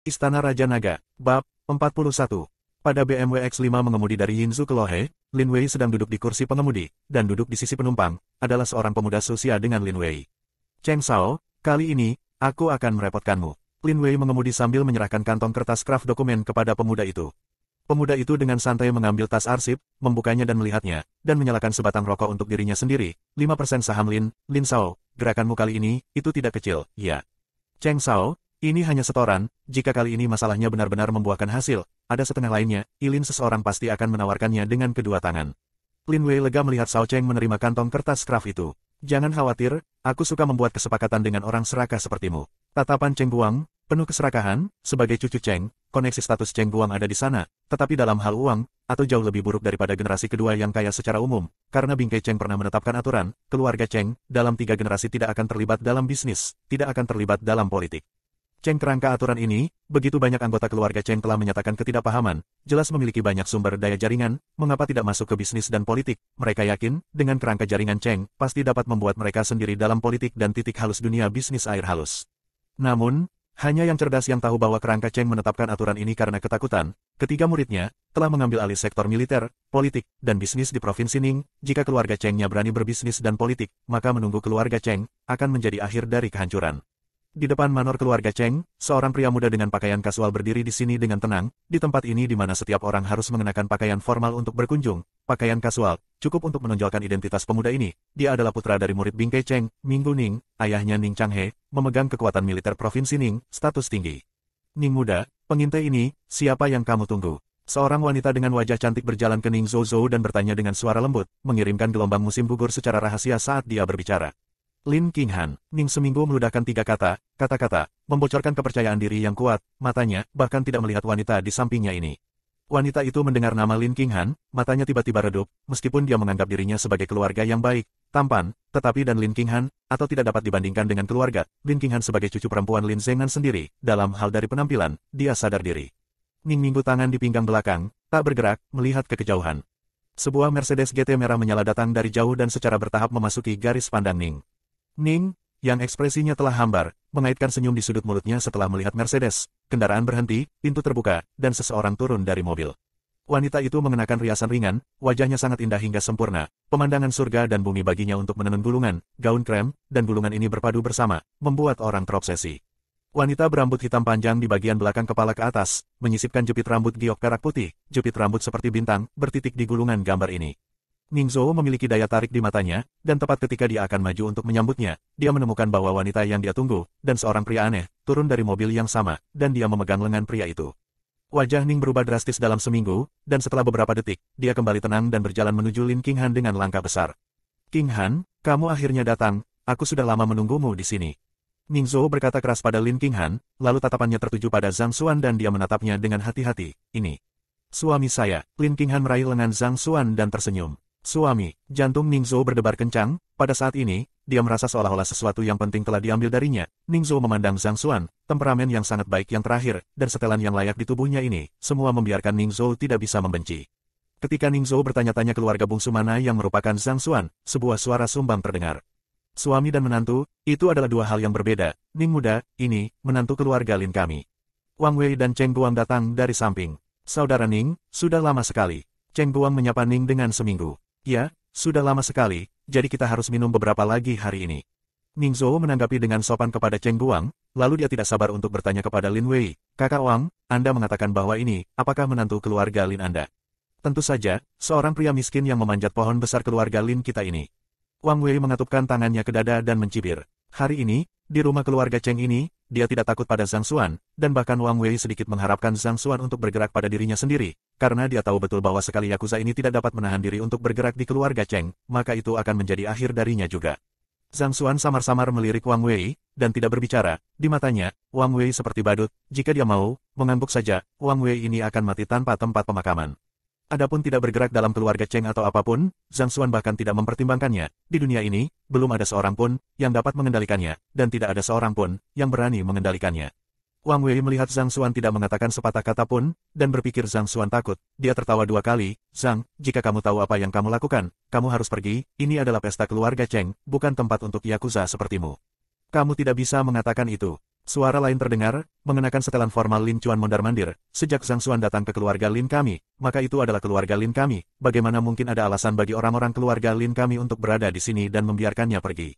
Istana Raja Naga, Bab 41. Pada BMW X5 mengemudi dari Yinzhou ke Lohe, Lin Wei sedang duduk di kursi pengemudi, dan duduk di sisi penumpang, adalah seorang pemuda seusia dengan Lin Wei. Cheng Shao, kali ini, aku akan merepotkanmu. Lin Wei mengemudi sambil menyerahkan kantong kertas kraft dokumen kepada pemuda itu. Pemuda itu dengan santai mengambil tas arsip, membukanya dan melihatnya, dan menyalakan sebatang rokok untuk dirinya sendiri. 5% saham Lin Shao, gerakanmu kali ini, itu tidak kecil, ya. Cheng Shao, ini hanya setoran, jika kali ini masalahnya benar-benar membuahkan hasil, ada setengah lainnya, Ilin seseorang pasti akan menawarkannya dengan kedua tangan. Lin Wei lega melihat Shao Cheng menerima kantong kertas kraft itu. Jangan khawatir, aku suka membuat kesepakatan dengan orang serakah sepertimu. Tatapan Cheng Guang, penuh keserakahan, sebagai cucu Cheng, koneksi status Cheng Guang ada di sana, tetapi dalam hal uang, atau jauh lebih buruk daripada generasi kedua yang kaya secara umum, karena bingkai Cheng pernah menetapkan aturan, keluarga Cheng, dalam 3 generasi tidak akan terlibat dalam bisnis, tidak akan terlibat dalam politik. Cheng kerangka aturan ini, begitu banyak anggota keluarga Cheng telah menyatakan ketidakpahaman, jelas memiliki banyak sumber daya jaringan, mengapa tidak masuk ke bisnis dan politik, mereka yakin, dengan kerangka jaringan Cheng, pasti dapat membuat mereka sendiri dalam politik dan titik halus dunia bisnis air halus. Namun, hanya yang cerdas yang tahu bahwa kerangka Cheng menetapkan aturan ini karena ketakutan, ketiga muridnya, telah mengambil alih sektor militer, politik, dan bisnis di Provinsi Ning, jika keluarga Chengnya berani berbisnis dan politik, maka menunggu keluarga Cheng, akan menjadi akhir dari kehancuran. Di depan manor keluarga Cheng, seorang pria muda dengan pakaian kasual berdiri di sini dengan tenang, di tempat ini di mana setiap orang harus mengenakan pakaian formal untuk berkunjung. Pakaian kasual, cukup untuk menonjolkan identitas pemuda ini. Dia adalah putra dari murid bingkai Cheng, Minggu Ning, ayahnya Ning Changhe, memegang kekuatan militer Provinsi Ning, status tinggi. Ning muda, pengintai ini, siapa yang kamu tunggu? Seorang wanita dengan wajah cantik berjalan ke Ning Zhou dan bertanya dengan suara lembut, mengirimkan gelombang musim gugur secara rahasia saat dia berbicara. Lin Qinghan, Ning seminggu meludahkan 3 kata-kata, membocorkan kepercayaan diri yang kuat, matanya, bahkan tidak melihat wanita di sampingnya ini. Wanita itu mendengar nama Lin Qinghan, matanya tiba-tiba redup, meskipun dia menganggap dirinya sebagai keluarga yang baik, tampan, tetapi dan Lin Qinghan, atau tidak dapat dibandingkan dengan keluarga, Lin Qinghan sebagai cucu perempuan Lin Zhengnan sendiri, dalam hal dari penampilan, dia sadar diri. Ning minggu tangan di pinggang belakang, tak bergerak, melihat ke kejauhan. Sebuah Mercedes GT merah menyala datang dari jauh dan secara bertahap memasuki garis pandang Ning. Ning, yang ekspresinya telah hambar, mengaitkan senyum di sudut mulutnya setelah melihat Mercedes. Kendaraan berhenti, pintu terbuka, dan seseorang turun dari mobil. Wanita itu mengenakan riasan ringan, wajahnya sangat indah hingga sempurna, pemandangan surga dan bumi baginya untuk menenun gulungan, gaun krem, dan gulungan ini berpadu bersama, membuat orang terobsesi. Wanita berambut hitam panjang di bagian belakang kepala ke atas, menyisipkan jepit rambut giok perak putih, jepit rambut seperti bintang, bertitik di gulungan gambar ini. Ning Zhou memiliki daya tarik di matanya, dan tepat ketika dia akan maju untuk menyambutnya, dia menemukan bahwa wanita yang dia tunggu, dan seorang pria aneh, turun dari mobil yang sama, dan dia memegang lengan pria itu. Wajah Ning berubah drastis dalam seminggu, dan setelah beberapa detik, dia kembali tenang dan berjalan menuju Lin Qinghan dengan langkah besar. Qinghan, kamu akhirnya datang, aku sudah lama menunggumu di sini. Ning Zhou berkata keras pada Lin Qinghan, lalu tatapannya tertuju pada Zhang Xuan dan dia menatapnya dengan hati-hati. Ini suami saya. Lin Qinghan meraih lengan Zhang Xuan dan tersenyum. Suami, jantung Ning Zhou berdebar kencang, pada saat ini, dia merasa seolah-olah sesuatu yang penting telah diambil darinya. Ning Zhou memandang Zhang Xuan, temperamen yang sangat baik yang terakhir, dan setelan yang layak di tubuhnya ini, semua membiarkan Ning Zhou tidak bisa membenci. Ketika Ning Zhou bertanya-tanya keluarga bungsu mana yang merupakan Zhang Xuan, sebuah suara sumbang terdengar. Suami dan menantu, itu adalah 2 hal yang berbeda. Ning muda, ini, menantu keluarga Lin kami. Wang Wei dan Cheng Guang datang dari samping. Saudara Ning, sudah lama sekali. Cheng Guang menyapa Ning dengan seminggu. Ya, sudah lama sekali, jadi kita harus minum beberapa lagi hari ini. Ning Zhou menanggapi dengan sopan kepada Cheng Guang, lalu dia tidak sabar untuk bertanya kepada Lin Wei, Kakak Wang, Anda mengatakan bahwa ini, apakah menantu keluarga Lin Anda? Tentu saja, seorang pria miskin yang memanjat pohon besar keluarga Lin kita ini. Wang Wei mengatupkan tangannya ke dada dan mencibir. Hari ini, di rumah keluarga Cheng ini, dia tidak takut pada Zhang Xuan, dan bahkan Wang Wei sedikit mengharapkan Zhang Xuan untuk bergerak pada dirinya sendiri, karena dia tahu betul bahwa sekali Yakuza ini tidak dapat menahan diri untuk bergerak di keluarga Cheng, maka itu akan menjadi akhir darinya juga. Zhang Xuan samar-samar melirik Wang Wei, dan tidak berbicara. Di matanya, Wang Wei seperti badut, jika dia mau, mengangguk saja, Wang Wei ini akan mati tanpa tempat pemakaman. Adapun tidak bergerak dalam keluarga Cheng atau apapun, Zhang Xuan bahkan tidak mempertimbangkannya. Di dunia ini, belum ada seorang pun yang dapat mengendalikannya, dan tidak ada seorang pun yang berani mengendalikannya. Wang Wei melihat Zhang Xuan tidak mengatakan sepatah kata pun, dan berpikir Zhang Xuan takut. Dia tertawa 2 kali, Zhang, jika kamu tahu apa yang kamu lakukan, kamu harus pergi, ini adalah pesta keluarga Cheng, bukan tempat untuk Yakuza sepertimu. Kamu tidak bisa mengatakan itu. Suara lain terdengar, mengenakan setelan formal Lin Chuan mondar-mandir. Sejak Zhang Xuan datang ke keluarga Lin kami, maka itu adalah keluarga Lin kami. Bagaimana mungkin ada alasan bagi orang-orang keluarga Lin kami untuk berada di sini dan membiarkannya pergi?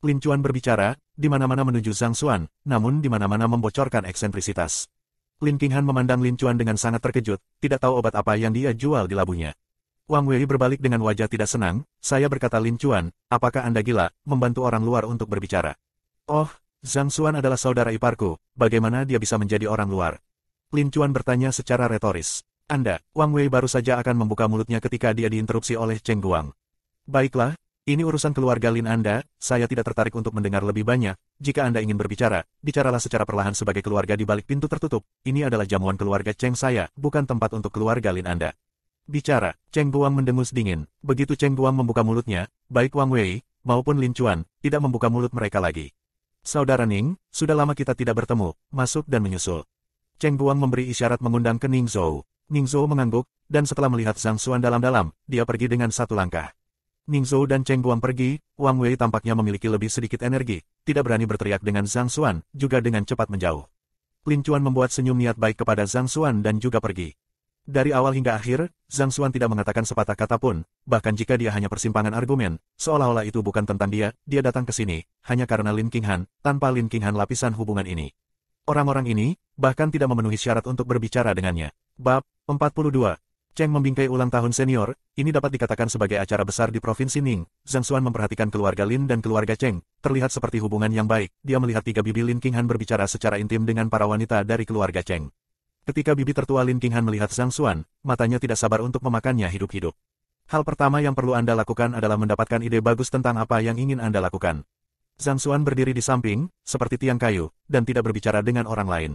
Lin Chuan berbicara, di mana-mana menuju Zhang Xuan, namun di mana-mana membocorkan eksentrisitas. Lin Qinghan memandang Lin Chuan dengan sangat terkejut, tidak tahu obat apa yang dia jual di labunya. Wang Wei berbalik dengan wajah tidak senang. Saya berkata Lin Chuan, apakah Anda gila, membantu orang luar untuk berbicara? Oh, Zhang Xuan adalah saudara iparku, bagaimana dia bisa menjadi orang luar? Lin Chuan bertanya secara retoris. Anda, Wang Wei baru saja akan membuka mulutnya ketika dia diinterupsi oleh Cheng Guang. Baiklah, ini urusan keluarga Lin Anda, saya tidak tertarik untuk mendengar lebih banyak. Jika Anda ingin berbicara, bicaralah secara perlahan sebagai keluarga di balik pintu tertutup. Ini adalah jamuan keluarga Cheng saya, bukan tempat untuk keluarga Lin Anda. Bicara, Cheng Guang mendengus dingin. Begitu Cheng Guang membuka mulutnya, baik Wang Wei, maupun Lin Chuan, tidak membuka mulut mereka lagi. Saudara Ning, sudah lama kita tidak bertemu, masuk dan menyusul. Cheng Guang memberi isyarat mengundang ke Ning Zhou. Ning Zhou mengangguk, dan setelah melihat Zhang Xuan dalam-dalam, dia pergi dengan satu langkah. Ning Zhou dan Cheng Guang pergi, Wang Wei tampaknya memiliki lebih sedikit energi, tidak berani berteriak dengan Zhang Xuan, juga dengan cepat menjauh. Lin Chuan membuat senyum niat baik kepada Zhang Xuan dan juga pergi. Dari awal hingga akhir, Zhang Xuan tidak mengatakan sepatah kata pun, bahkan jika dia hanya persimpangan argumen, seolah-olah itu bukan tentang dia datang ke sini, hanya karena Lin Qinghan, tanpa Lin Qinghan lapisan hubungan ini. Orang-orang ini, bahkan tidak memenuhi syarat untuk berbicara dengannya. Bab 42. Cheng membingkai ulang tahun senior, ini dapat dikatakan sebagai acara besar di Provinsi Ning. Zhang Xuan memperhatikan keluarga Lin dan keluarga Cheng, terlihat seperti hubungan yang baik, dia melihat tiga bibi Lin Qinghan berbicara secara intim dengan para wanita dari keluarga Cheng. Ketika bibi tertua Lin Qinghan melihat Zhang Xuan, matanya tidak sabar untuk memakannya hidup-hidup. Hal pertama yang perlu Anda lakukan adalah mendapatkan ide bagus tentang apa yang ingin Anda lakukan. Zhang Xuan berdiri di samping, seperti tiang kayu, dan tidak berbicara dengan orang lain.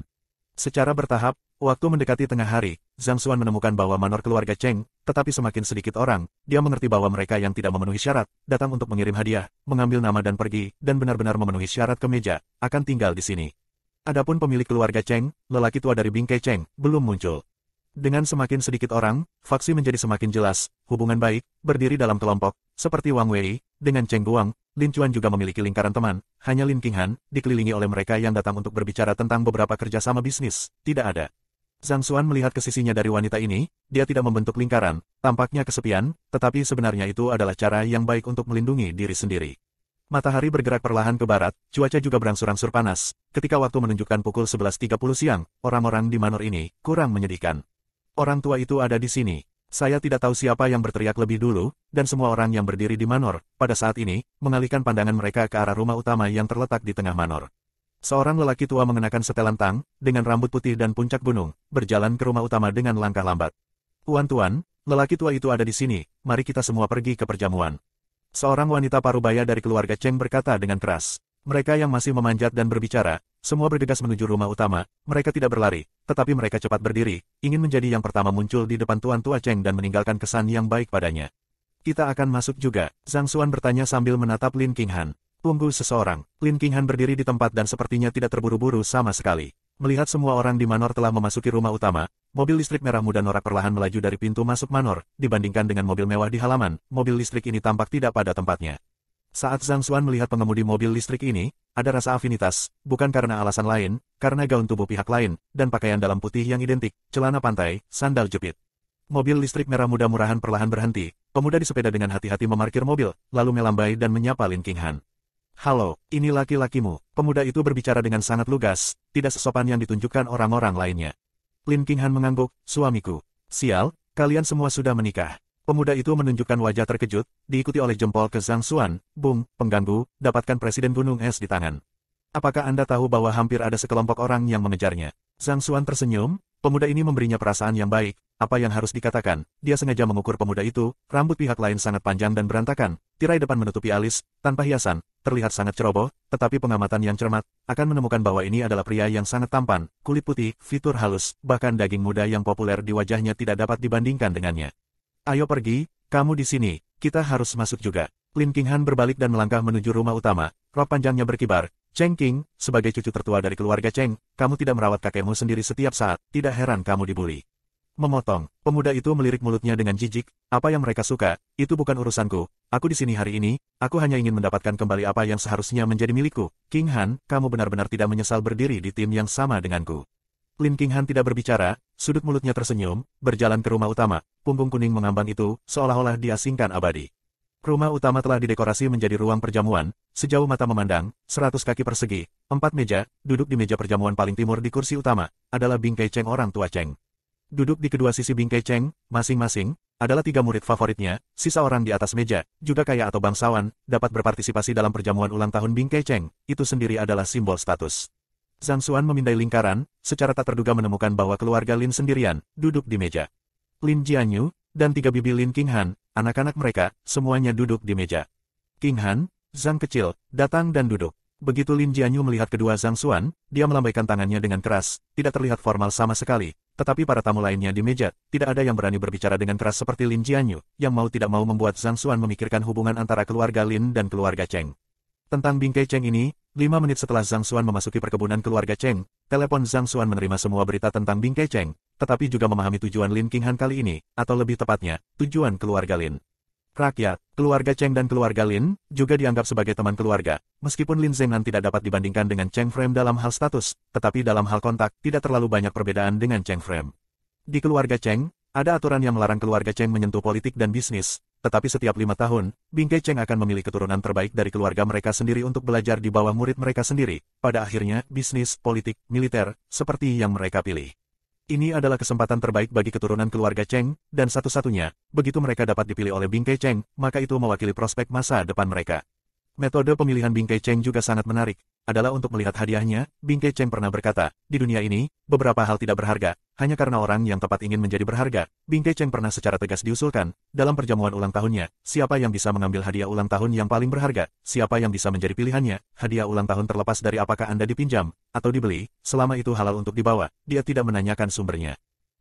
Secara bertahap, waktu mendekati tengah hari, Zhang Xuan menemukan bahwa manor keluarga Cheng, tetapi semakin sedikit orang, dia mengerti bahwa mereka yang tidak memenuhi syarat, datang untuk mengirim hadiah, mengambil nama dan pergi, dan benar-benar memenuhi syarat kemeja, akan tinggal di sini. Adapun pemilik keluarga Cheng, lelaki tua dari bingkai Cheng, belum muncul. Dengan semakin sedikit orang, faksi menjadi semakin jelas, hubungan baik, berdiri dalam kelompok, seperti Wang Wei, dengan Cheng Guang, Lin Chuan juga memiliki lingkaran teman, hanya Lin Qinghan, dikelilingi oleh mereka yang datang untuk berbicara tentang beberapa kerjasama bisnis, tidak ada. Zhang Xuan melihat ke sisinya dari wanita ini, dia tidak membentuk lingkaran, tampaknya kesepian, tetapi sebenarnya itu adalah cara yang baik untuk melindungi diri sendiri. Matahari bergerak perlahan ke barat, cuaca juga berangsur-angsur panas. Ketika waktu menunjukkan pukul 11.30 siang, orang-orang di manor ini kurang menyedihkan. Orang tua itu ada di sini. Saya tidak tahu siapa yang berteriak lebih dulu, dan semua orang yang berdiri di manor, pada saat ini, mengalihkan pandangan mereka ke arah rumah utama yang terletak di tengah manor. Seorang lelaki tua mengenakan setelan tang, dengan rambut putih dan puncak gunung, berjalan ke rumah utama dengan langkah lambat. Tuan-tuan, lelaki tua itu ada di sini, mari kita semua pergi ke perjamuan. Seorang wanita parubaya dari keluarga Cheng berkata dengan keras. Mereka yang masih memanjat dan berbicara, semua bergegas menuju rumah utama, mereka tidak berlari, tetapi mereka cepat berdiri, ingin menjadi yang pertama muncul di depan Tuan Tua Cheng dan meninggalkan kesan yang baik padanya. Kita akan masuk juga, Zhang Xuan bertanya sambil menatap Lin Qinghan. Tunggu seseorang, Lin Qinghan berdiri di tempat dan sepertinya tidak terburu-buru sama sekali. Melihat semua orang di manor telah memasuki rumah utama, mobil listrik merah muda norak perlahan melaju dari pintu masuk manor, dibandingkan dengan mobil mewah di halaman, mobil listrik ini tampak tidak pada tempatnya. Saat Zhang Xuan melihat pengemudi mobil listrik ini, ada rasa afinitas, bukan karena alasan lain, karena gaun tubuh pihak lain, dan pakaian dalam putih yang identik, celana pantai, sandal jepit. Mobil listrik merah muda murahan perlahan berhenti, pemuda di sepeda dengan hati-hati memarkir mobil, lalu melambai dan menyapa Lin Qinghan. Halo, ini laki-lakimu. Pemuda itu berbicara dengan sangat lugas, tidak sesopan yang ditunjukkan orang-orang lainnya. Lin Qinghan mengangguk, suamiku. Sial, kalian semua sudah menikah. Pemuda itu menunjukkan wajah terkejut, diikuti oleh jempol ke Zhang Xuan. Bung, pengganggu, dapatkan Presiden Gunung Es di tangan. Apakah Anda tahu bahwa hampir ada sekelompok orang yang mengejarnya? Zhang Xuan tersenyum, pemuda ini memberinya perasaan yang baik. Apa yang harus dikatakan, dia sengaja mengukur pemuda itu, rambut pihak lain sangat panjang dan berantakan, tirai depan menutupi alis, tanpa hiasan, terlihat sangat ceroboh, tetapi pengamatan yang cermat, akan menemukan bahwa ini adalah pria yang sangat tampan, kulit putih, fitur halus, bahkan daging muda yang populer di wajahnya tidak dapat dibandingkan dengannya. Ayo pergi, kamu di sini, kita harus masuk juga. Lin Qinghan berbalik dan melangkah menuju rumah utama, rok panjangnya berkibar. Cheng Qing, sebagai cucu tertua dari keluarga Cheng, kamu tidak merawat kakekmu sendiri setiap saat, tidak heran kamu dibuli. memotong. Pemuda itu melirik mulutnya dengan jijik, apa yang mereka suka, itu bukan urusanku. Aku di sini hari ini, aku hanya ingin mendapatkan kembali apa yang seharusnya menjadi milikku. King Han, kamu benar-benar tidak menyesal berdiri di tim yang sama denganku. Lin King Han tidak berbicara, sudut mulutnya tersenyum, berjalan ke rumah utama, punggung kuning mengambang itu, seolah-olah diasingkan abadi. Rumah utama telah didekorasi menjadi ruang perjamuan, sejauh mata memandang, 100 kaki persegi, 4 meja, duduk di meja perjamuan paling timur di kursi utama, adalah bingkai Cheng orang tua Cheng. Duduk di kedua sisi bingkai Cheng, masing-masing, adalah 3 murid favoritnya, sisa orang di atas meja, juga kaya atau bangsawan, dapat berpartisipasi dalam perjamuan ulang tahun bingkai Cheng, itu sendiri adalah simbol status. Zhang Xuan memindai lingkaran, secara tak terduga menemukan bahwa keluarga Lin sendirian, duduk di meja. Lin Jianyu, dan 3 bibi Lin King Han, anak-anak mereka, semuanya duduk di meja. King Han, Zhang kecil, datang dan duduk. Begitu Lin Jianyu melihat kedua Zhang Xuan, dia melambaikan tangannya dengan keras, tidak terlihat formal sama sekali, tetapi para tamu lainnya di meja, tidak ada yang berani berbicara dengan keras seperti Lin Jianyu, yang mau tidak mau membuat Zhang Xuan memikirkan hubungan antara keluarga Lin dan keluarga Cheng. Tentang bingkai Cheng ini, 5 menit setelah Zhang Xuan memasuki perkebunan keluarga Cheng, telepon Zhang Xuan menerima semua berita tentang bingkai Cheng, tetapi juga memahami tujuan Lin King Han kali ini, atau lebih tepatnya, tujuan keluarga Lin. Rakyat, keluarga Cheng dan keluarga Lin, juga dianggap sebagai teman keluarga, meskipun Lin Zhengnan tidak dapat dibandingkan dengan Cheng Frame dalam hal status, tetapi dalam hal kontak, tidak terlalu banyak perbedaan dengan Cheng Frame. Di keluarga Cheng, ada aturan yang melarang keluarga Cheng menyentuh politik dan bisnis, tetapi setiap 5 tahun, bingkai Cheng akan memilih keturunan terbaik dari keluarga mereka sendiri untuk belajar di bawah murid mereka sendiri, pada akhirnya, bisnis, politik, militer, seperti yang mereka pilih. Ini adalah kesempatan terbaik bagi keturunan keluarga Cheng, dan satu-satunya, begitu mereka dapat dipilih oleh bingkai Cheng, maka itu mewakili prospek masa depan mereka. Metode pemilihan bingkai Cheng juga sangat menarik, adalah untuk melihat hadiahnya. Bingkai Cheng pernah berkata, di dunia ini, beberapa hal tidak berharga, hanya karena orang yang tepat ingin menjadi berharga. Bingkai Cheng pernah secara tegas diusulkan, dalam perjamuan ulang tahunnya, siapa yang bisa mengambil hadiah ulang tahun yang paling berharga, siapa yang bisa menjadi pilihannya, hadiah ulang tahun terlepas dari apakah Anda dipinjam, atau dibeli, selama itu halal untuk dibawa, dia tidak menanyakan sumbernya.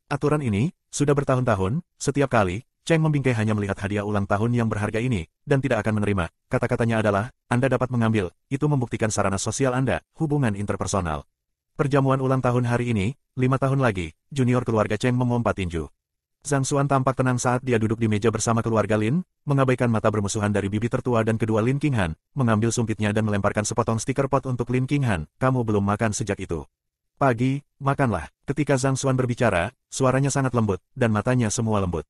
Aturan ini, sudah bertahun-tahun, setiap kali, Cheng membingkai hanya melihat hadiah ulang tahun yang berharga ini, dan tidak akan menerima. Kata-katanya adalah, Anda dapat mengambil, itu membuktikan sarana sosial Anda, hubungan interpersonal. Perjamuan ulang tahun hari ini, 5 tahun lagi, junior keluarga Cheng memompat tinju. Zhang Xuan tampak tenang saat dia duduk di meja bersama keluarga Lin, mengabaikan mata bermusuhan dari bibi tertua dan kedua Lin King Han, mengambil sumpitnya dan melemparkan sepotong stiker pot untuk Lin King Han. Kamu belum makan sejak itu. Pagi, makanlah. Ketika Zhang Xuan berbicara, suaranya sangat lembut, dan matanya semua lembut.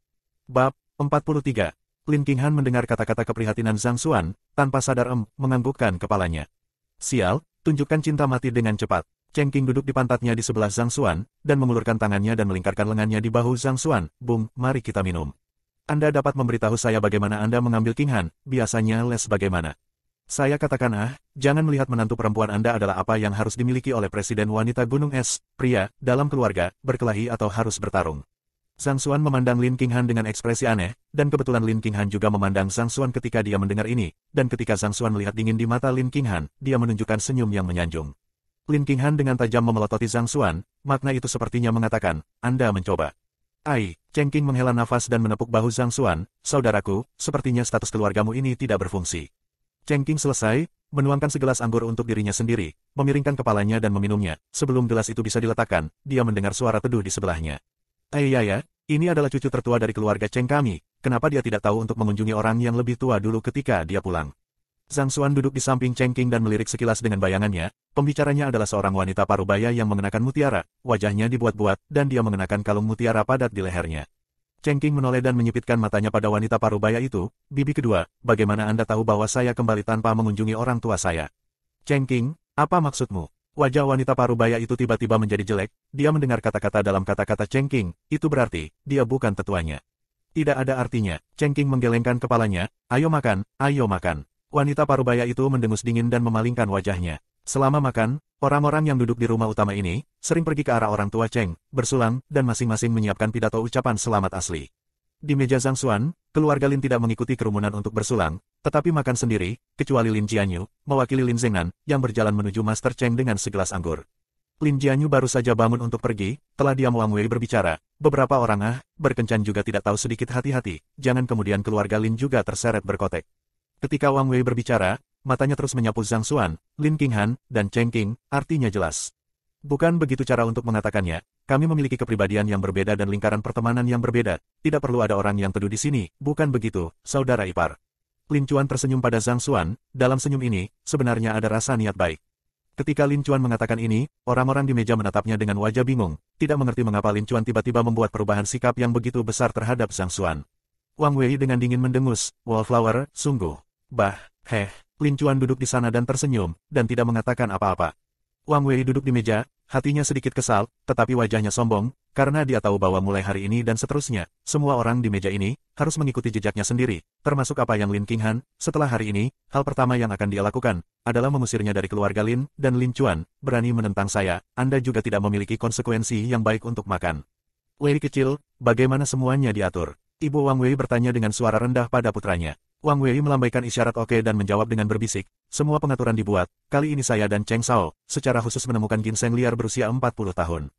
Bab 43. Lin King Han mendengar kata-kata keprihatinan Zhang Xuan, tanpa sadar menganggukkan kepalanya. Sial, tunjukkan cinta mati dengan cepat. Cheng Qing duduk di pantatnya di sebelah Zhang Xuan, dan mengulurkan tangannya dan melingkarkan lengannya di bahu Zhang Xuan. Bung, mari kita minum. Anda dapat memberitahu saya bagaimana Anda mengambil King Han, biasanya les bagaimana? Saya katakan jangan melihat menantu perempuan Anda adalah apa yang harus dimiliki oleh presiden wanita Gunung Es, pria, dalam keluarga, berkelahi atau harus bertarung. Zhang Xuan memandang Lin King Han dengan ekspresi aneh, dan kebetulan Lin King Han juga memandang Zhang Xuan ketika dia mendengar ini, dan ketika Zhang Xuan melihat dingin di mata Lin King Han, dia menunjukkan senyum yang menyanjung. Lin King Han dengan tajam memelototi Zhang Xuan, makna itu sepertinya mengatakan, Anda mencoba. Cheng Qing menghela nafas dan menepuk bahu Zhang Xuan, saudaraku, sepertinya status keluargamu ini tidak berfungsi. Cheng Qing selesai, menuangkan segelas anggur untuk dirinya sendiri, memiringkan kepalanya dan meminumnya. Sebelum gelas itu bisa diletakkan, dia mendengar suara teduh di sebelahnya. Ini adalah cucu tertua dari keluarga Cheng kami, kenapa dia tidak tahu untuk mengunjungi orang yang lebih tua dulu ketika dia pulang? Zhang Xuan duduk di samping Cheng Qing dan melirik sekilas dengan bayangannya, pembicaranya adalah seorang wanita parubaya yang mengenakan mutiara, wajahnya dibuat-buat, dan dia mengenakan kalung mutiara padat di lehernya. Cheng Qing menoleh dan menyipitkan matanya pada wanita parubaya itu. Bibi kedua, bagaimana Anda tahu bahwa saya kembali tanpa mengunjungi orang tua saya? Cheng Qing, apa maksudmu? Wajah wanita parubaya itu tiba-tiba menjadi jelek, dia mendengar kata-kata dalam kata-kata Cheng Qing, itu berarti, dia bukan tetuanya. Tidak ada artinya, Cheng Qing menggelengkan kepalanya, ayo makan, ayo makan. Wanita parubaya itu mendengus dingin dan memalingkan wajahnya. Selama makan, orang-orang yang duduk di rumah utama ini, sering pergi ke arah orang tua Cheng, bersulang, dan masing-masing menyiapkan pidato ucapan selamat asli. Di meja Zhang Xuan, keluarga Lin tidak mengikuti kerumunan untuk bersulang, tetapi makan sendiri, kecuali Lin Jianyu, mewakili Lin Zhengnan, yang berjalan menuju Master Cheng dengan segelas anggur. Lin Jianyu baru saja bangun untuk pergi, telah diam Wang Wei berbicara, beberapa orang berkencan juga tidak tahu sedikit hati-hati, jangan kemudian keluarga Lin juga terseret berkotek. Ketika Wang Wei berbicara, matanya terus menyapu Zhang Xuan, Lin King Han, dan Cheng Qing, artinya jelas. Bukan begitu cara untuk mengatakannya, kami memiliki kepribadian yang berbeda dan lingkaran pertemanan yang berbeda, tidak perlu ada orang yang teduh di sini, bukan begitu, saudara ipar. Lin Chuan tersenyum pada Zhang Xuan, dalam senyum ini, sebenarnya ada rasa niat baik. Ketika Lin Chuan mengatakan ini, orang-orang di meja menatapnya dengan wajah bingung, tidak mengerti mengapa Lin Chuan tiba-tiba membuat perubahan sikap yang begitu besar terhadap Zhang Xuan. Wang Wei dengan dingin mendengus, Wallflower, sungguh. Lin Chuan duduk di sana dan tersenyum, dan tidak mengatakan apa-apa. Wang Wei duduk di meja, hatinya sedikit kesal, tetapi wajahnya sombong, karena dia tahu bahwa mulai hari ini dan seterusnya, semua orang di meja ini harus mengikuti jejaknya sendiri, termasuk apa yang Lin Qinghan. Setelah hari ini, hal pertama yang akan dia lakukan adalah mengusirnya dari keluarga Lin, dan Lin Chuan, berani menentang saya, Anda juga tidak memiliki konsekuensi yang baik untuk makan. Wei kecil, bagaimana semuanya diatur? Ibu Wang Wei bertanya dengan suara rendah pada putranya. Wang Wei melambaikan isyarat oke dan menjawab dengan berbisik, semua pengaturan dibuat, kali ini saya dan Cheng Shao, secara khusus menemukan ginseng liar berusia 40 tahun.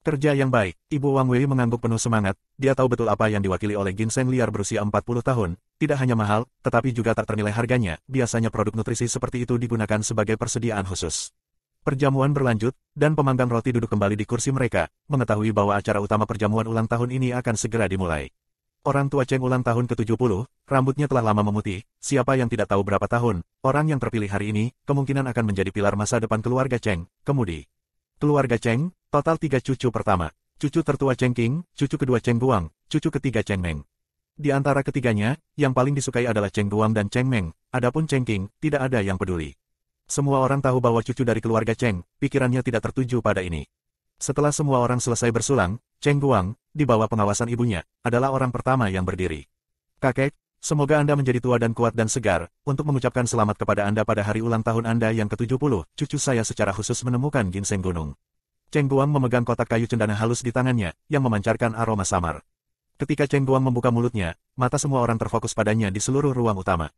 Kerja yang baik, Ibu Wang Wei mengangguk penuh semangat, dia tahu betul apa yang diwakili oleh ginseng liar berusia 40 tahun, tidak hanya mahal, tetapi juga tak ternilai harganya, biasanya produk nutrisi seperti itu digunakan sebagai persediaan khusus. Perjamuan berlanjut, dan pemanggang roti duduk kembali di kursi mereka, mengetahui bahwa acara utama perjamuan ulang tahun ini akan segera dimulai. Orang tua Cheng ulang tahun ke-70, rambutnya telah lama memutih, siapa yang tidak tahu berapa tahun, orang yang terpilih hari ini, kemungkinan akan menjadi pilar masa depan keluarga Cheng, kemudi. Keluarga Cheng, total 3 cucu pertama, cucu tertua Cheng Qing, cucu kedua Cheng Guang, cucu ketiga Cheng Meng. Di antara ketiganya, yang paling disukai adalah Cheng Guang dan Cheng Meng, adapun Cheng Qing, tidak ada yang peduli. Semua orang tahu bahwa cucu dari keluarga Cheng, pikirannya tidak tertuju pada ini. Setelah semua orang selesai bersulang, Cheng Guang, di bawah pengawasan ibunya, adalah orang pertama yang berdiri. Kakek, semoga Anda menjadi tua dan kuat dan segar, untuk mengucapkan selamat kepada Anda pada hari ulang tahun Anda yang ke-70, cucu saya secara khusus menemukan ginseng gunung. Cheng Guang memegang kotak kayu cendana halus di tangannya, yang memancarkan aroma samar. Ketika Cheng Guang membuka mulutnya, mata semua orang terfokus padanya di seluruh ruang utama.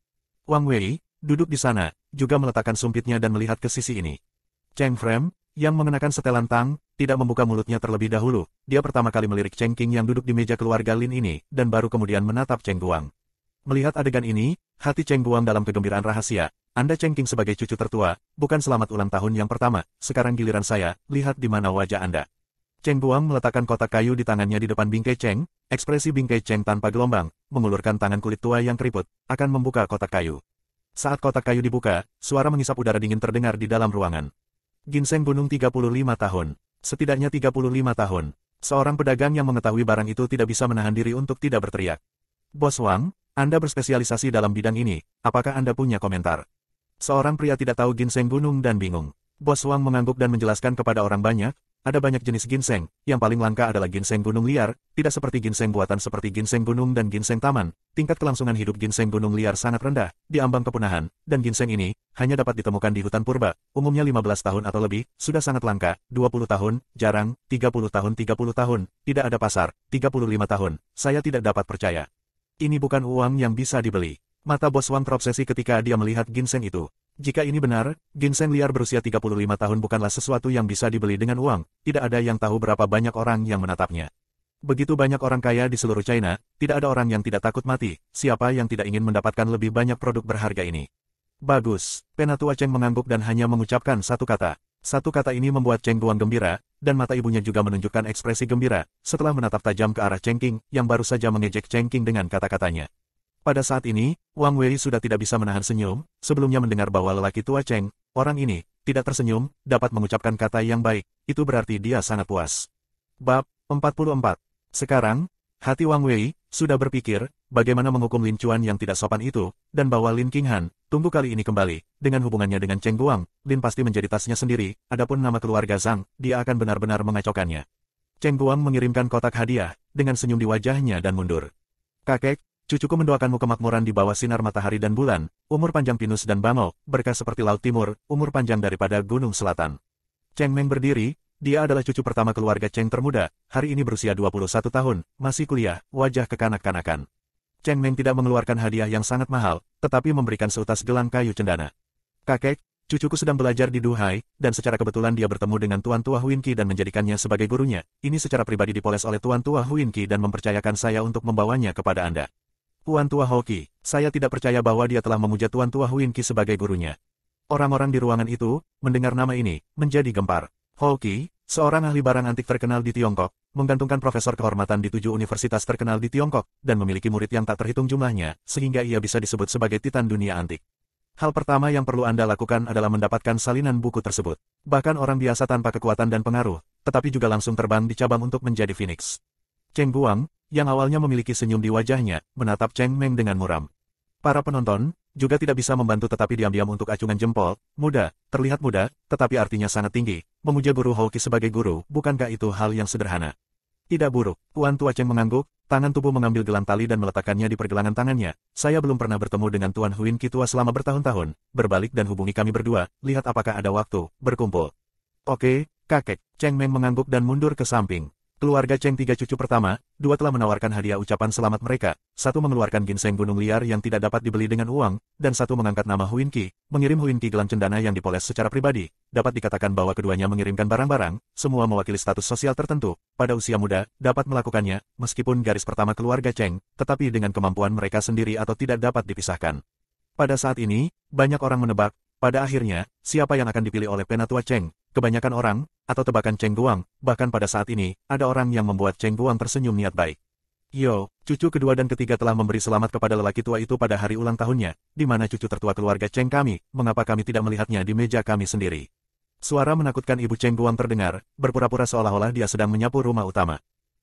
Wang Wei, duduk di sana, juga meletakkan sumpitnya dan melihat ke sisi ini. Cheng Frem, yang mengenakan setelan tang, tidak membuka mulutnya terlebih dahulu, dia pertama kali melirik Cheng Qing yang duduk di meja keluarga Lin ini, dan baru kemudian menatap Cheng Guang. Melihat adegan ini, hati Cheng Guang dalam kegembiraan rahasia, Anda Cheng Qing sebagai cucu tertua, bukan selamat ulang tahun yang pertama, sekarang giliran saya, lihat di mana wajah Anda. Cheng Guang meletakkan kotak kayu di tangannya di depan bingkai Cheng, ekspresi bingkai Cheng tanpa gelombang, mengulurkan tangan kulit tua yang keriput, akan membuka kotak kayu. Saat kotak kayu dibuka, suara mengisap udara dingin terdengar di dalam ruangan. Ginseng gunung 35 tahun. Setidaknya 35 tahun. Seorang pedagang yang mengetahui barang itu tidak bisa menahan diri untuk tidak berteriak. Bos Wang, Anda berspesialisasi dalam bidang ini, apakah Anda punya komentar? Seorang pria tidak tahu ginseng gunung dan bingung. Bos Wang mengangguk dan menjelaskan kepada orang banyak, ada banyak jenis ginseng, yang paling langka adalah ginseng gunung liar, tidak seperti ginseng buatan seperti ginseng gunung dan ginseng taman, tingkat kelangsungan hidup ginseng gunung liar sangat rendah, di ambang kepunahan, dan ginseng ini, hanya dapat ditemukan di hutan purba, umumnya 15 tahun atau lebih, sudah sangat langka, 20 tahun, jarang, 30 tahun, tidak ada pasar, 35 tahun, saya tidak dapat percaya. Ini bukan uang yang bisa dibeli. Mata Bos Wang terobsesi ketika dia melihat ginseng itu. Jika ini benar, ginseng liar berusia 35 tahun bukanlah sesuatu yang bisa dibeli dengan uang, tidak ada yang tahu berapa banyak orang yang menatapnya. Begitu banyak orang kaya di seluruh China, tidak ada orang yang tidak takut mati, siapa yang tidak ingin mendapatkan lebih banyak produk berharga ini. Bagus, Penatua Cheng mengangguk dan hanya mengucapkan satu kata. Satu kata ini membuat Cheng Guang gembira, dan mata ibunya juga menunjukkan ekspresi gembira, setelah menatap tajam ke arah Cheng Qing, yang baru saja mengejek Cheng Qing dengan kata-katanya. Pada saat ini, Wang Wei sudah tidak bisa menahan senyum, sebelumnya mendengar bahwa lelaki tua Cheng, orang ini, tidak tersenyum, dapat mengucapkan kata yang baik, itu berarti dia sangat puas. Bab 44. Sekarang, hati Wang Wei sudah berpikir, bagaimana menghukum Lin Chuan yang tidak sopan itu, dan bahwa Lin Qinghan, tunggu kali ini kembali, dengan hubungannya dengan Cheng Guang, Lin pasti menjadi tasnya sendiri, adapun nama keluarga Zhang, dia akan benar-benar mengacaukannya. Cheng Guang mengirimkan kotak hadiah, dengan senyum di wajahnya dan mundur. Kakek, cucuku mendoakanmu kemakmuran di bawah sinar matahari dan bulan, umur panjang pinus dan bangau, berkah seperti laut timur, umur panjang daripada gunung selatan. Cheng Meng berdiri, dia adalah cucu pertama keluarga Cheng termuda, hari ini berusia 21 tahun, masih kuliah, wajah kekanak-kanakan. Cheng Meng tidak mengeluarkan hadiah yang sangat mahal, tetapi memberikan seutas gelang kayu cendana. Kakek, cucuku sedang belajar di Duhai, dan secara kebetulan dia bertemu dengan Tuan Tua Huin Qi dan menjadikannya sebagai gurunya. Ini secara pribadi dipoles oleh Tuan Tua Huin Qi dan mempercayakan saya untuk membawanya kepada Anda. Tuan Tua Hoki, saya tidak percaya bahwa dia telah memuja Tuan Tua Huin Qi sebagai gurunya. Orang-orang di ruangan itu, mendengar nama ini, menjadi gempar. Hoki, seorang ahli barang antik terkenal di Tiongkok, menggantungkan profesor kehormatan di 7 universitas terkenal di Tiongkok, dan memiliki murid yang tak terhitung jumlahnya, sehingga ia bisa disebut sebagai titan dunia antik. Hal pertama yang perlu Anda lakukan adalah mendapatkan salinan buku tersebut. Bahkan orang biasa tanpa kekuatan dan pengaruh, tetapi juga langsung terbang di cabang untuk menjadi Phoenix. Cheng Guang, yang awalnya memiliki senyum di wajahnya, menatap Cheng Meng dengan muram. Para penonton juga tidak bisa membantu tetapi diam-diam untuk acungan jempol. Muda, terlihat muda, tetapi artinya sangat tinggi. Memuja guru Houqi sebagai guru, bukankah itu hal yang sederhana? Tidak buruk. Tuan Tua Cheng mengangguk, tangan tubuh mengambil gelang tali dan meletakkannya di pergelangan tangannya. Saya belum pernah bertemu dengan Tuan Huin Ki tua selama bertahun-tahun. Berbalik dan hubungi kami berdua, lihat apakah ada waktu berkumpul. Oke, kakek. Cheng Meng mengangguk dan mundur ke samping. Keluarga Cheng 3 cucu pertama, 2 telah menawarkan hadiah ucapan selamat mereka, 1 mengeluarkan ginseng gunung liar yang tidak dapat dibeli dengan uang, dan 1 mengangkat nama Huin Ki, mengirim Huin Ki gelang cendana yang dipoles secara pribadi. Dapat dikatakan bahwa keduanya mengirimkan barang-barang, semua mewakili status sosial tertentu, pada usia muda, dapat melakukannya, meskipun garis pertama keluarga Cheng, tetapi dengan kemampuan mereka sendiri atau tidak dapat dipisahkan. Pada saat ini, banyak orang menebak, pada akhirnya, siapa yang akan dipilih oleh Penatua Cheng, kebanyakan orang, atau tebakan Cheng Guang, bahkan pada saat ini, ada orang yang membuat Cheng Guang tersenyum niat baik. Yo, cucu kedua dan ketiga telah memberi selamat kepada lelaki tua itu pada hari ulang tahunnya, di mana cucu tertua keluarga Cheng kami, mengapa kami tidak melihatnya di meja kami sendiri? Suara menakutkan ibu Cheng Guang terdengar, berpura-pura seolah-olah dia sedang menyapu rumah utama.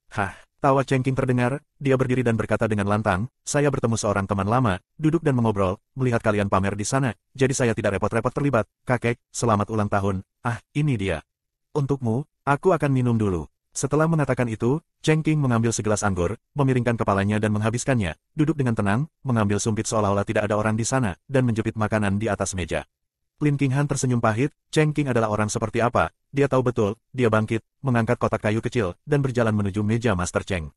Hah, tawa Cheng King terdengar, dia berdiri dan berkata dengan lantang, saya bertemu seorang teman lama, duduk dan mengobrol, melihat kalian pamer di sana, jadi saya tidak repot-repot terlibat, kakek, selamat ulang tahun, ini dia. Untukmu, aku akan minum dulu. Setelah mengatakan itu, Cheng King mengambil segelas anggur, memiringkan kepalanya dan menghabiskannya, duduk dengan tenang, mengambil sumpit seolah-olah tidak ada orang di sana, dan menjepit makanan di atas meja. Lin Qinghan tersenyum pahit, Cheng King adalah orang seperti apa, dia tahu betul, dia bangkit, mengangkat kotak kayu kecil, dan berjalan menuju meja Master Cheng.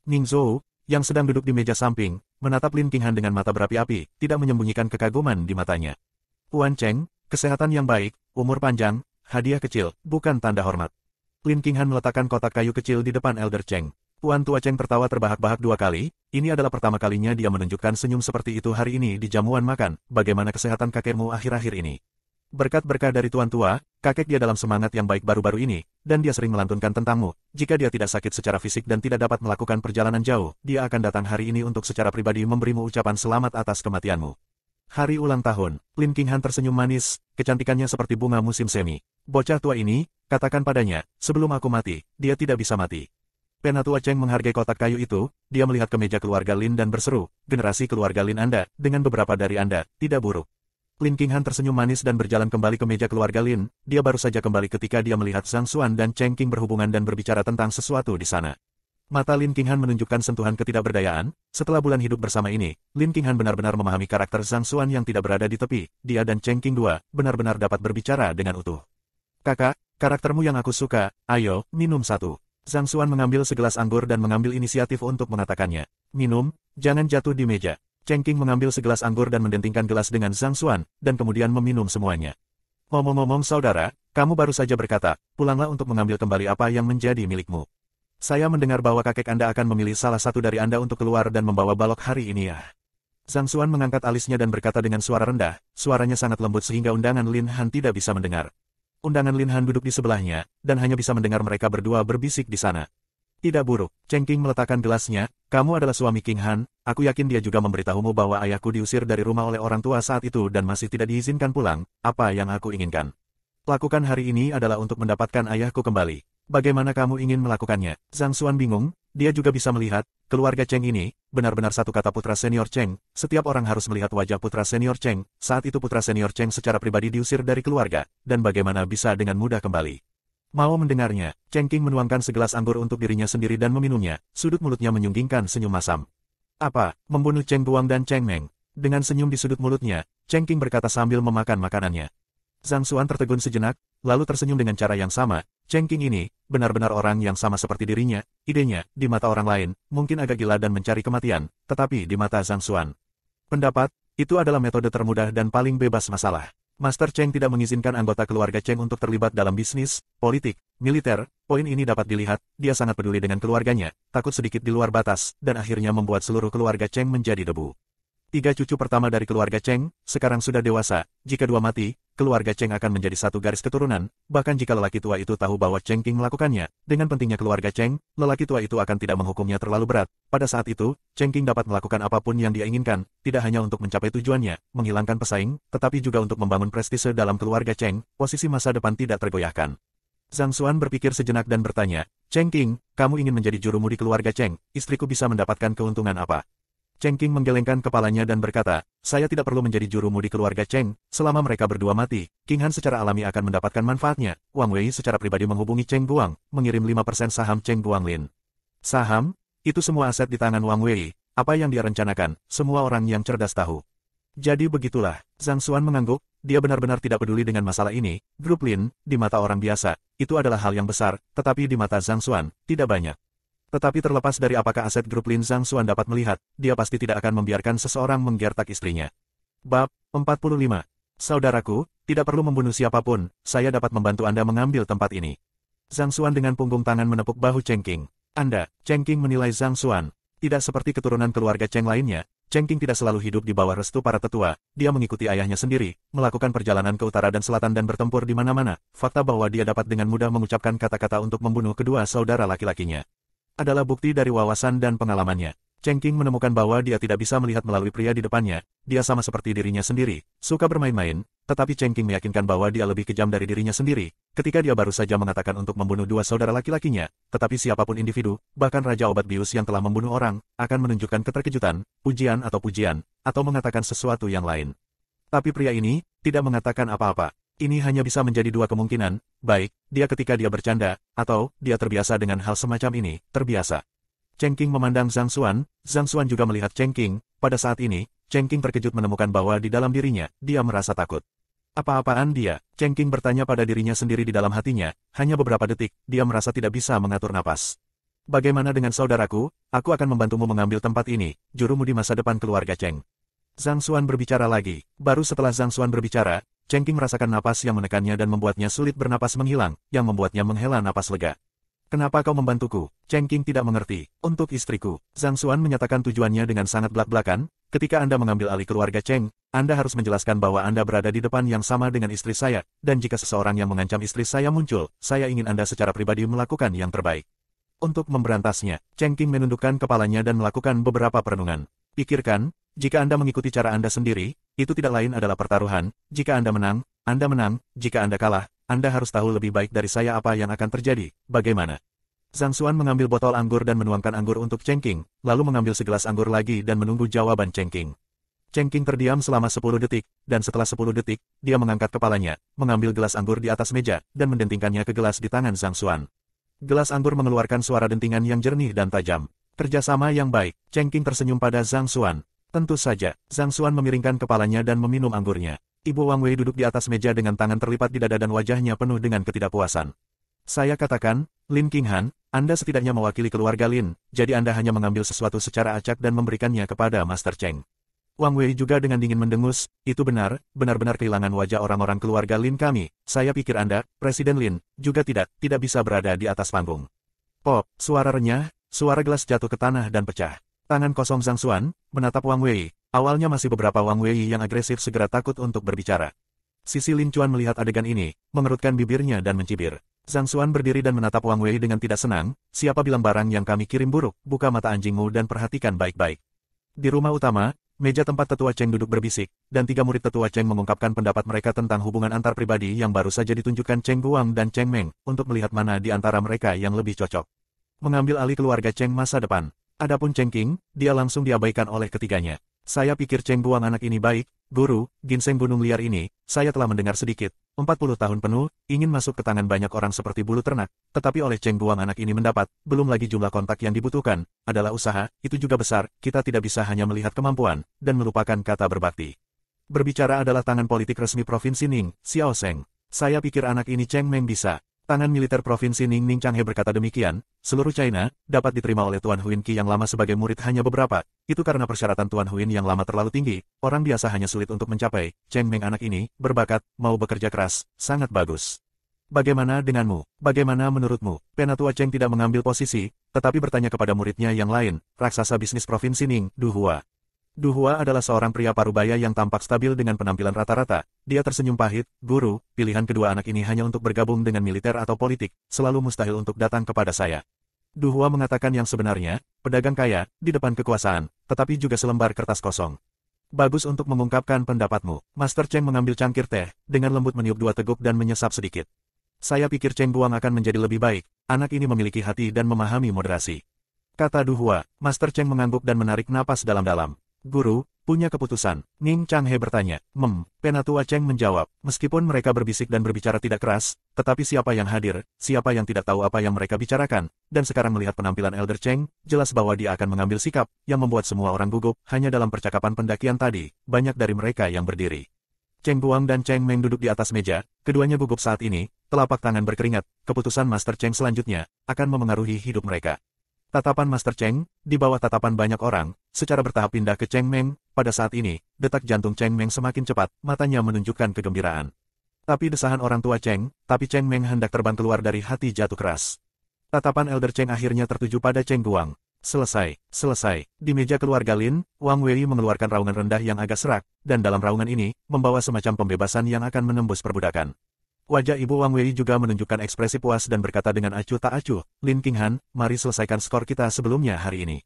Ning Zhou, yang sedang duduk di meja samping, menatap Lin Qinghan dengan mata berapi-api, tidak menyembunyikan kekaguman di matanya. Tuan Cheng, kesehatan yang baik, umur panjang, hadiah kecil, bukan tanda hormat. Lin Qinghan meletakkan kotak kayu kecil di depan Elder Cheng. Tuan Tua Cheng tertawa terbahak-bahak 2 kali, ini adalah pertama kalinya dia menunjukkan senyum seperti itu hari ini di jamuan makan, bagaimana kesehatan kakekmu akhir-akhir ini. Berkat berkah dari Tuan Tua, kakek dia dalam semangat yang baik baru-baru ini, dan dia sering melantunkan tentangmu, jika dia tidak sakit secara fisik dan tidak dapat melakukan perjalanan jauh, dia akan datang hari ini untuk secara pribadi memberimu ucapan selamat atas kematianmu. Hari ulang tahun, Lin Qinghan tersenyum manis, kecantikannya seperti bunga musim semi. Bocah tua ini, katakan padanya, sebelum aku mati, dia tidak bisa mati. Penatua Cheng menghargai kotak kayu itu, dia melihat ke meja keluarga Lin dan berseru, generasi keluarga Lin Anda, dengan beberapa dari Anda, tidak buruk. Lin Qinghan tersenyum manis dan berjalan kembali ke meja keluarga Lin, dia baru saja kembali ketika dia melihat Zhang Xuan dan Cheng King berhubungan dan berbicara tentang sesuatu di sana. Mata Lin Qinghan menunjukkan sentuhan ketidakberdayaan, setelah bulan hidup bersama ini, Lin Qinghan benar-benar memahami karakter Zhang Xuan yang tidak berada di tepi, dia dan Cheng King II, benar-benar dapat berbicara dengan utuh. Kakak, karaktermu yang aku suka, ayo, minum satu. Zhang Xuan mengambil segelas anggur dan mengambil inisiatif untuk mengatakannya. Minum, jangan jatuh di meja. Cheng King mengambil segelas anggur dan mendentingkan gelas dengan Zhang Xuan, dan kemudian meminum semuanya. Ngomong-ngomong saudara, kamu baru saja berkata, pulanglah untuk mengambil kembali apa yang menjadi milikmu. Saya mendengar bahwa kakek Anda akan memilih salah satu dari Anda untuk keluar dan membawa balok hari ini ya. Zhang Xuan mengangkat alisnya dan berkata dengan suara rendah, suaranya sangat lembut sehingga undangan Lin Han tidak bisa mendengar. Undangan Lin Han duduk di sebelahnya, dan hanya bisa mendengar mereka berdua berbisik di sana. Tidak buruk, Cheng King meletakkan gelasnya, kamu adalah suami King Han, aku yakin dia juga memberitahumu bahwa ayahku diusir dari rumah oleh orang tua saat itu dan masih tidak diizinkan pulang, apa yang aku inginkan. Lakukan hari ini adalah untuk mendapatkan ayahku kembali. Bagaimana kamu ingin melakukannya? Zhang Xuan bingung, dia juga bisa melihat, keluarga Cheng ini, benar-benar satu kata putra senior Cheng, setiap orang harus melihat wajah putra senior Cheng, saat itu putra senior Cheng secara pribadi diusir dari keluarga, dan bagaimana bisa dengan mudah kembali. Mau mendengarnya, Cheng King menuangkan segelas anggur untuk dirinya sendiri dan meminumnya, sudut mulutnya menyunggingkan senyum masam. Apa, membunuh Cheng Guang dan Cheng Meng? Dengan senyum di sudut mulutnya, Cheng King berkata sambil memakan makanannya. Zhang Xuan tertegun sejenak, lalu tersenyum dengan cara yang sama. Cheng King ini, benar-benar orang yang sama seperti dirinya, idenya, di mata orang lain, mungkin agak gila dan mencari kematian, tetapi di mata Zhang Xuan. Pendapat, itu adalah metode termudah dan paling bebas masalah. Master Cheng tidak mengizinkan anggota keluarga Cheng untuk terlibat dalam bisnis, politik, militer, poin ini dapat dilihat, dia sangat peduli dengan keluarganya, takut sedikit di luar batas, dan akhirnya membuat seluruh keluarga Cheng menjadi debu. 3 cucu pertama dari keluarga Cheng, sekarang sudah dewasa, jika 2 mati, keluarga Cheng akan menjadi satu garis keturunan, bahkan jika lelaki tua itu tahu bahwa Cheng Qing melakukannya, dengan pentingnya keluarga Cheng, lelaki tua itu akan tidak menghukumnya terlalu berat. Pada saat itu, Cheng Qing dapat melakukan apapun yang dia inginkan, tidak hanya untuk mencapai tujuannya, menghilangkan pesaing, tetapi juga untuk membangun prestise dalam keluarga Cheng, posisi masa depan tidak tergoyahkan. Zhang Xuan berpikir sejenak dan bertanya, Cheng Qing, kamu ingin menjadi jurumudi keluarga Cheng, istriku bisa mendapatkan keuntungan apa? Cheng Qing menggelengkan kepalanya dan berkata, saya tidak perlu menjadi jurumudi keluarga Cheng, selama mereka berdua mati, King Han secara alami akan mendapatkan manfaatnya. Wang Wei secara pribadi menghubungi Cheng Guang, mengirim 5% saham Cheng Guanglin. Saham? Itu semua aset di tangan Wang Wei, apa yang dia rencanakan, semua orang yang cerdas tahu. Jadi begitulah, Zhang Xuan mengangguk, dia benar-benar tidak peduli dengan masalah ini, Grup Lin, di mata orang biasa, itu adalah hal yang besar, tetapi di mata Zhang Xuan, tidak banyak. Tetapi terlepas dari apakah aset grup Lin Zhang Xuan dapat melihat, dia pasti tidak akan membiarkan seseorang menggertak istrinya. Bab 45. Saudaraku, tidak perlu membunuh siapapun, saya dapat membantu Anda mengambil tempat ini. Zhang Xuan dengan punggung tangan menepuk bahu Cheng Qing. Anda, Cheng Qing menilai Zhang Xuan. Tidak seperti keturunan keluarga Cheng lainnya, Cheng Qing tidak selalu hidup di bawah restu para tetua, dia mengikuti ayahnya sendiri, melakukan perjalanan ke utara dan selatan dan bertempur di mana-mana. Fakta bahwa dia dapat dengan mudah mengucapkan kata-kata untuk membunuh kedua saudara laki-lakinya adalah bukti dari wawasan dan pengalamannya. Cheng Qing menemukan bahwa dia tidak bisa melihat melalui pria di depannya, dia sama seperti dirinya sendiri, suka bermain-main, tetapi Cheng Qing meyakinkan bahwa dia lebih kejam dari dirinya sendiri, ketika dia baru saja mengatakan untuk membunuh dua saudara laki-lakinya, tetapi siapapun individu, bahkan Raja Obat Bius yang telah membunuh orang, akan menunjukkan keterkejutan, pujian, atau mengatakan sesuatu yang lain. Tapi pria ini, tidak mengatakan apa-apa. Ini hanya bisa menjadi dua kemungkinan, baik, dia ketika dia bercanda, atau dia terbiasa dengan hal semacam ini, terbiasa. Cheng Qing memandang Zhang Xuan juga melihat Cheng Qing, pada saat ini, Cheng Qing terkejut menemukan bahwa di dalam dirinya, dia merasa takut. Apa-apaan dia? Cheng Qing bertanya pada dirinya sendiri di dalam hatinya, hanya beberapa detik, dia merasa tidak bisa mengatur napas. Bagaimana dengan saudaraku? Aku akan membantumu mengambil tempat ini, jurumudi masa depan keluarga Cheng. Zhang Xuan berbicara lagi, baru setelah Zhang Xuan berbicara, Cheng Qing merasakan napas yang menekannya dan membuatnya sulit bernapas menghilang, yang membuatnya menghela napas lega. Kenapa kau membantuku? Cheng Qing tidak mengerti. Untuk istriku, Zhang Xuan menyatakan tujuannya dengan sangat belak-belakan, ketika Anda mengambil alih keluarga Cheng, Anda harus menjelaskan bahwa Anda berada di depan yang sama dengan istri saya, dan jika seseorang yang mengancam istri saya muncul, saya ingin Anda secara pribadi melakukan yang terbaik. Untuk memberantasnya, Cheng Qing menundukkan kepalanya dan melakukan beberapa perenungan. Pikirkan, jika Anda mengikuti cara Anda sendiri, itu tidak lain adalah pertaruhan, jika Anda menang, jika Anda kalah, Anda harus tahu lebih baik dari saya apa yang akan terjadi, bagaimana? Zhang Xuan mengambil botol anggur dan menuangkan anggur untuk Cheng Qing, lalu mengambil segelas anggur lagi dan menunggu jawaban Cheng Qing. Cheng Qing terdiam selama 10 detik, dan setelah 10 detik, dia mengangkat kepalanya, mengambil gelas anggur di atas meja, dan mendentingkannya ke gelas di tangan Zhang Xuan. Gelas anggur mengeluarkan suara dentingan yang jernih dan tajam. Kerjasama yang baik, Cheng Qing tersenyum pada Zhang Xuan. Tentu saja, Zhang Xuan memiringkan kepalanya dan meminum anggurnya. Ibu Wang Wei duduk di atas meja dengan tangan terlipat di dada dan wajahnya penuh dengan ketidakpuasan. Saya katakan, Lin King Han, Anda setidaknya mewakili keluarga Lin, jadi Anda hanya mengambil sesuatu secara acak dan memberikannya kepada Master Cheng. Wang Wei juga dengan dingin mendengus, itu benar-benar kehilangan wajah orang-orang keluarga Lin kami. Saya pikir Anda, Presiden Lin, juga tidak bisa berada di atas panggung. Pop, suara renyah, suara gelas jatuh ke tanah dan pecah. Tangan kosong Zhang Xuan menatap Wang Wei. Awalnya masih beberapa Wang Wei yang agresif segera takut untuk berbicara. Sisi Lin Chuan melihat adegan ini, mengerutkan bibirnya dan mencibir. Zhang Xuan berdiri dan menatap Wang Wei dengan tidak senang, siapa bilang barang yang kami kirim buruk, buka mata anjingmu dan perhatikan baik-baik. Di rumah utama, meja tempat tetua Cheng duduk berbisik, dan 3 murid tetua Cheng mengungkapkan pendapat mereka tentang hubungan antar pribadi yang baru saja ditunjukkan Cheng Guang dan Cheng Meng, untuk melihat mana di antara mereka yang lebih cocok mengambil alih keluarga Cheng masa depan. Adapun Cheng Qing, dia langsung diabaikan oleh ketiganya. Saya pikir Cheng Guang anak ini baik, guru, ginseng gunung liar ini, saya telah mendengar sedikit, 40 tahun penuh, ingin masuk ke tangan banyak orang seperti bulu ternak, tetapi oleh Cheng Guang anak ini mendapat, belum lagi jumlah kontak yang dibutuhkan, adalah usaha, itu juga besar, kita tidak bisa hanya melihat kemampuan, dan melupakan kata berbakti. Berbicara adalah tangan politik resmi Provinsi Ning, Xiao Sheng. Saya pikir anak ini Cheng Meng bisa. Tangan militer Provinsi Ning Ning Changhe berkata demikian, seluruh China, dapat diterima oleh Tuan Huin Qi yang lama sebagai murid hanya beberapa, itu karena persyaratan Tuan Huin yang lama terlalu tinggi, orang biasa hanya sulit untuk mencapai, Cheng Meng anak ini, berbakat, mau bekerja keras, sangat bagus. Bagaimana denganmu? Bagaimana menurutmu? Penatua Cheng tidak mengambil posisi, tetapi bertanya kepada muridnya yang lain, raksasa bisnis Provinsi Ning, Du Hua. Du Hua adalah seorang pria parubaya yang tampak stabil dengan penampilan rata-rata. Dia tersenyum pahit, "Guru, pilihan kedua anak ini hanya untuk bergabung dengan militer atau politik, selalu mustahil untuk datang kepada saya." Du Hua mengatakan yang sebenarnya, pedagang kaya, di depan kekuasaan, tetapi juga selembar kertas kosong. "Bagus untuk mengungkapkan pendapatmu." Master Cheng mengambil cangkir teh, dengan lembut meniup 2 teguk dan menyesap sedikit. "Saya pikir Cheng Buang akan menjadi lebih baik, anak ini memiliki hati dan memahami moderasi," kata Du Hua. Master Cheng mengangguk dan menarik napas dalam-dalam. "Guru, punya keputusan?" Ning Changhe bertanya. Penatua Cheng menjawab, "Meskipun mereka berbisik dan berbicara tidak keras, tetapi siapa yang hadir, siapa yang tidak tahu apa yang mereka bicarakan, dan sekarang melihat penampilan Elder Cheng, jelas bahwa dia akan mengambil sikap, yang membuat semua orang gugup, hanya dalam percakapan pendakian tadi, banyak dari mereka yang berdiri." Cheng Buang dan Cheng Meng duduk di atas meja, keduanya gugup saat ini, telapak tangan berkeringat, keputusan Master Cheng selanjutnya, akan memengaruhi hidup mereka. Tatapan Master Cheng, di bawah tatapan banyak orang, secara bertahap pindah ke Cheng Meng. Pada saat ini, detak jantung Cheng Meng semakin cepat, matanya menunjukkan kegembiraan. Tapi desahan orang tua Cheng, tapi Cheng Meng hendak terbang keluar dari hati jatuh keras. Tatapan Elder Cheng akhirnya tertuju pada Cheng Guang. Selesai. Di meja keluarga Lin, Wang Wei mengeluarkan raungan rendah yang agak serak, dan dalam raungan ini, membawa semacam pembebasan yang akan menembus perbudakan. Wajah Ibu Wang Wei juga menunjukkan ekspresi puas dan berkata dengan acuh tak acuh, "Lin Qinghan, mari selesaikan skor kita sebelumnya hari ini."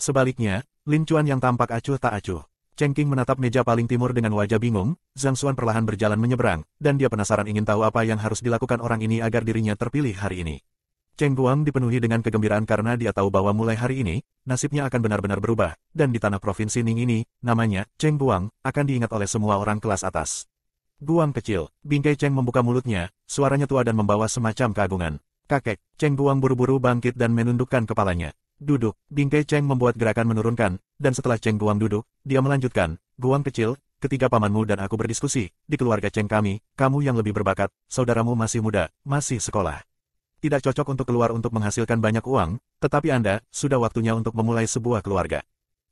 Sebaliknya, Lin Chuan yang tampak acuh tak acuh. Cheng Qing menatap meja paling timur dengan wajah bingung, Zhang Xuan perlahan berjalan menyeberang, dan dia penasaran ingin tahu apa yang harus dilakukan orang ini agar dirinya terpilih hari ini. Cheng Guang dipenuhi dengan kegembiraan karena dia tahu bahwa mulai hari ini, nasibnya akan benar-benar berubah, dan di tanah provinsi Ning ini, namanya, Cheng Guang, akan diingat oleh semua orang kelas atas. "Guang kecil." Bingkai Cheng membuka mulutnya, suaranya tua dan membawa semacam keagungan. "Kakek." Cheng Guang buru-buru bangkit dan menundukkan kepalanya. "Duduk." Bingkai Cheng membuat gerakan menurunkan, dan setelah Cheng Guang duduk, dia melanjutkan, "Guang kecil, ketika pamanmu dan aku berdiskusi, di keluarga Cheng kami, kamu yang lebih berbakat, saudaramu masih muda, masih sekolah. Tidak cocok untuk keluar untuk menghasilkan banyak uang, tetapi Anda, sudah waktunya untuk memulai sebuah keluarga."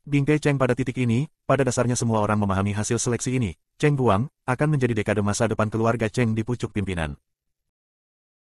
Bingkai Cheng pada titik ini, pada dasarnya semua orang memahami hasil seleksi ini. Cheng Guang akan menjadi dekade masa depan keluarga Cheng di pucuk pimpinan.